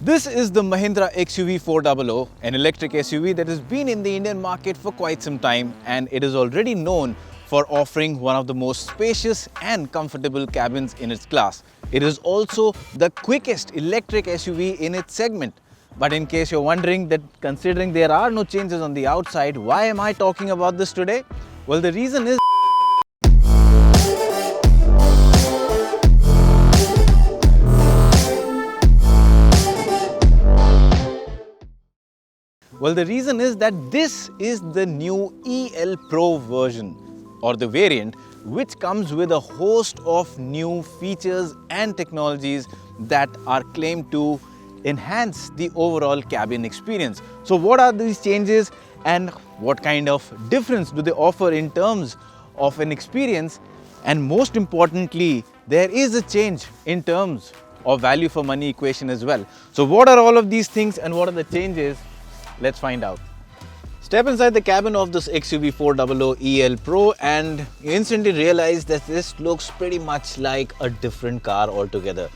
This is the Mahindra XUV400, an electric SUV that has been in the Indian market for quite some time, and it is already known for offering one of the most spacious and comfortable cabins in its class. It is also the quickest electric SUV in its segment. But in case you're wondering that considering there are no changes on the outside, why am I talking about this today? Well, the reason is that this is the new EL Pro version or the variant, which comes with a host of new features and technologies that are claimed to enhance the overall cabin experience. So what are these changes and what kind of difference do they offer in terms of an experience? And most importantly, there is a change in terms of value for money equation as well. So what are all of these things and what are the changes? Let's find out. Step inside the cabin of this XUV400 EL Pro and you instantly realize that this looks pretty much like a different car altogether.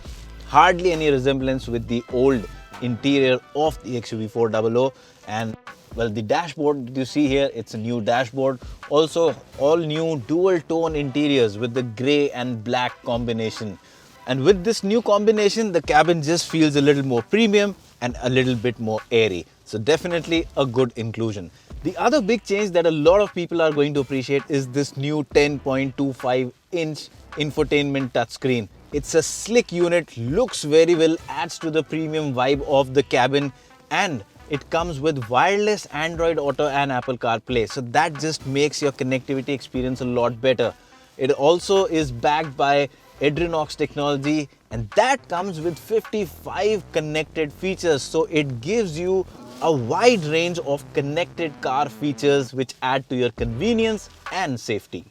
Hardly any resemblance with the old interior of the XUV400, and well, the dashboard that you see here, it's a new dashboard. Also all new dual tone interiors with the grey and black combination. And with this new combination, the cabin just feels a little more premium and a little bit more airy. So definitely a good inclusion. The other big change that a lot of people are going to appreciate is this new 10.25-inch infotainment touchscreen. It's a slick unit, looks very well, adds to the premium vibe of the cabin, and it comes with wireless Android Auto and Apple CarPlay. So that just makes your connectivity experience a lot better. It also is backed by Adrenox technology, and that comes with 55 connected features. So it gives you a wide range of connected car features which add to your convenience and safety.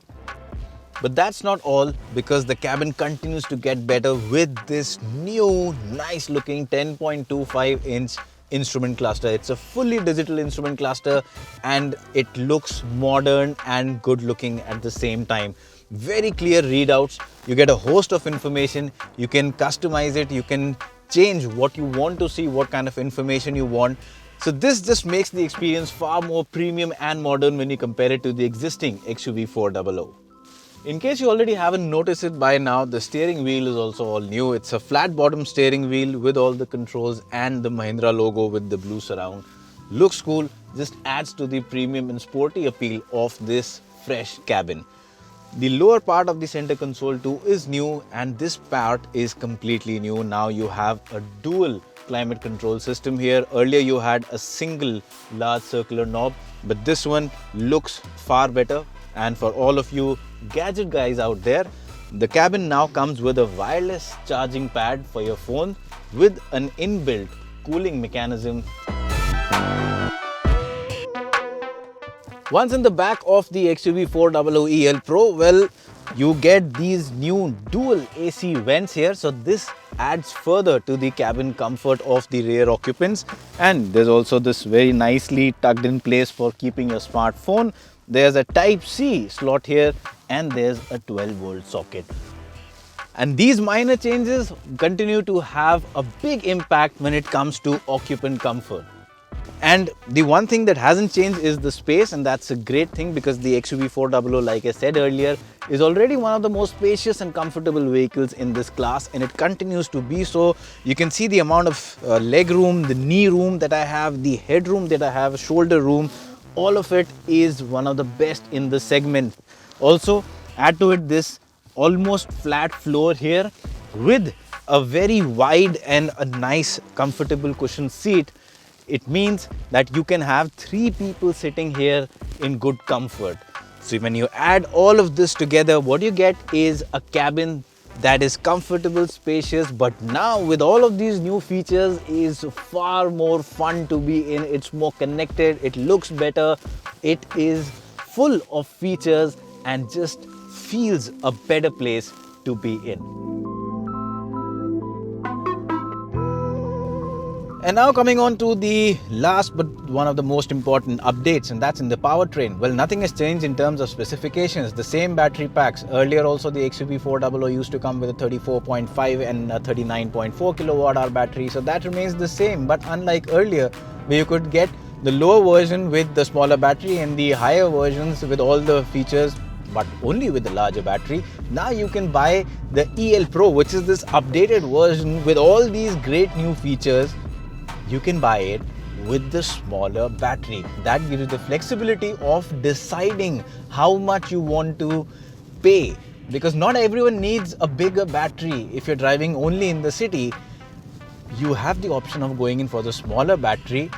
But that's not all, because the cabin continues to get better with this new nice looking 10.25-inch instrument cluster. It's a fully digital instrument cluster and it looks modern and good looking at the same time. Very clear readouts. You get a host of information. You can customize it. You can change what you want to see, what kind of information you want. So this just makes the experience far more premium and modern when you compare it to the existing XUV400. In case you already haven't noticed it by now, the steering wheel is also all new. It's a flat bottom steering wheel with all the controls and the Mahindra logo with the blue surround. Looks cool, just adds to the premium and sporty appeal of this fresh cabin. The lower part of the center console too is new, and this part is completely new. Now you have a dual climate control system here. Earlier you had a single large circular knob, but this one looks far better. And for all of you gadget guys out there, the cabin now comes with a wireless charging pad for your phone with an inbuilt cooling mechanism. Once in the back of the XUV400 EL Pro, well, you get these new dual AC vents here. So this adds further to the cabin comfort of the rear occupants. And there's also this very nicely tucked in place for keeping your smartphone. There's a Type-C slot here and there's a 12-volt socket. And these minor changes continue to have a big impact when it comes to occupant comfort. And the one thing that hasn't changed is the space, and that's a great thing because the XUV400, like I said earlier, is already one of the most spacious and comfortable vehicles in this class, and it continues to be so. You can see the amount of leg room, the knee room that I have, the head room that I have, shoulder room. All of it is one of the best in the segment. Also, add to it this almost flat floor here with a very wide and a nice comfortable cushion seat. It means that you can have 3 people sitting here in good comfort. So when you add all of this together, what you get is a cabin that is comfortable, spacious, but now with all of these new features is far more fun to be in. It's more connected, it looks better, it is full of features and just feels a better place to be in. And now coming on to the last but one of the most important updates, and that's in the powertrain. Well, nothing has changed in terms of specifications. The same battery packs. Earlier also the XUV400 used to come with a 34.5 and a 39.4 kilowatt hour battery. So that remains the same. But unlike earlier, where you could get the lower version with the smaller battery and the higher versions with all the features but only with the larger battery, now you can buy the EL Pro, which is this updated version with all these great new features. You can buy it with the smaller battery. That gives you the flexibility of deciding how much you want to pay, because not everyone needs a bigger battery. If you're driving only in the city, you have the option of going in for the smaller battery,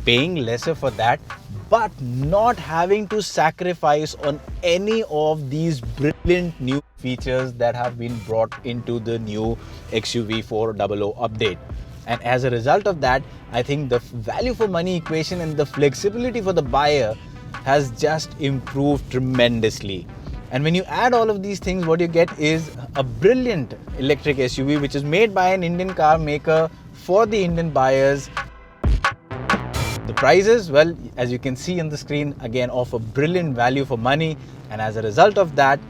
paying lesser for that, but not having to sacrifice on any of these brilliant new features that have been brought into the new XUV400 update. And as a result of that, I think the value for money equation and the flexibility for the buyer has just improved tremendously. And when you add all of these things, what you get is a brilliant electric SUV which is made by an Indian car maker for the Indian buyers. The prices, well, as you can see on the screen, again offer brilliant value for money. And as a result of that,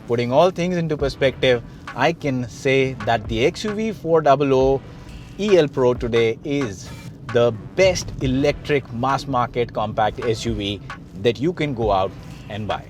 putting all things into perspective, I can say that the XUV400 EL Pro today is the best electric mass market compact SUV that you can go out and buy.